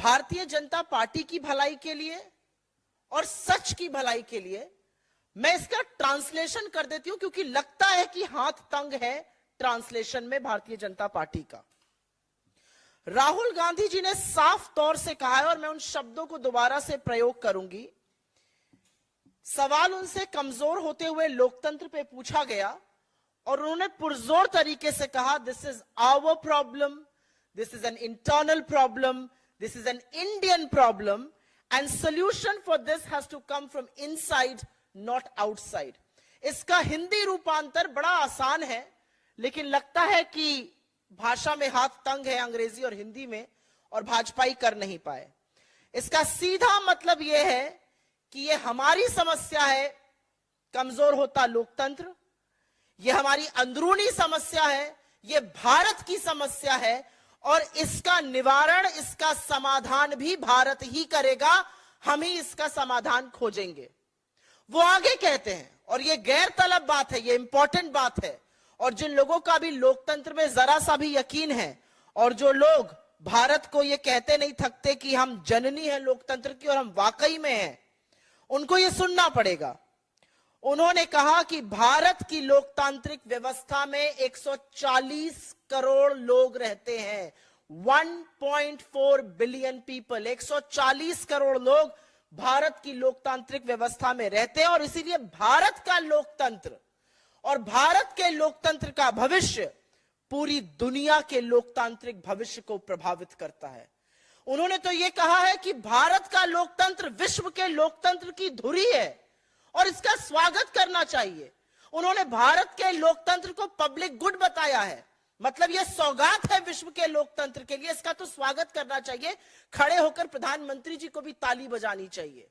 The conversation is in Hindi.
भारतीय जनता पार्टी की भलाई के लिए और सच की भलाई के लिए मैं इसका ट्रांसलेशन कर देती हूं, क्योंकि लगता है कि हाथ तंग है ट्रांसलेशन में भारतीय जनता पार्टी का। राहुल गांधी जी ने साफ तौर से कहा है, और मैं उन शब्दों को दोबारा से प्रयोग करूंगी। सवाल उनसे कमजोर होते हुए लोकतंत्र पे पूछा गया और उन्होंने पुरजोर तरीके से कहा, this is our problem, this is an internal problem, this is an Indian problem and solution for this has to come from inside not outside. इसका हिंदी रूपांतर बड़ा आसान है, लेकिन लगता है कि भाषा में हाथ तंग है अंग्रेजी और हिंदी में, और भाजपाई कर नहीं पाए। इसका सीधा मतलब यह है कि यह हमारी समस्या है, कमजोर होता लोकतंत्र, यह हमारी अंदरूनी समस्या है, यह भारत की समस्या है, और इसका निवारण, इसका समाधान भी भारत ही करेगा, हम ही इसका समाधान खोजेंगे। वो आगे कहते हैं, और यह गैर तलब बात है, यह इंपॉर्टेंट बात है, और जिन लोगों का भी लोकतंत्र में जरा सा भी यकीन है, और जो लोग भारत को यह कहते नहीं थकते कि हम जननी है लोकतंत्र की और हम वाकई में हैं, उनको यह सुनना पड़ेगा। उन्होंने कहा कि भारत की लोकतांत्रिक व्यवस्था में 140 करोड़ लोग रहते हैं, 1.4 बिलियन पीपल, 140 करोड़ लोग भारत की लोकतांत्रिक व्यवस्था में रहते हैं, और इसीलिए भारत का लोकतंत्र और भारत के लोकतंत्र का भविष्य पूरी दुनिया के लोकतांत्रिक भविष्य को प्रभावित करता है। उन्होंने तो यह कहा है कि भारत का लोकतंत्र विश्व के लोकतंत्र की धुरी है और इसका स्वागत करना चाहिए। उन्होंने भारत के लोकतंत्र को पब्लिक गुड बताया है, मतलब यह सौगात है विश्व के लोकतंत्र के लिए, इसका तो स्वागत करना चाहिए। खड़े होकर प्रधानमंत्री जी को भी ताली बजानी चाहिए।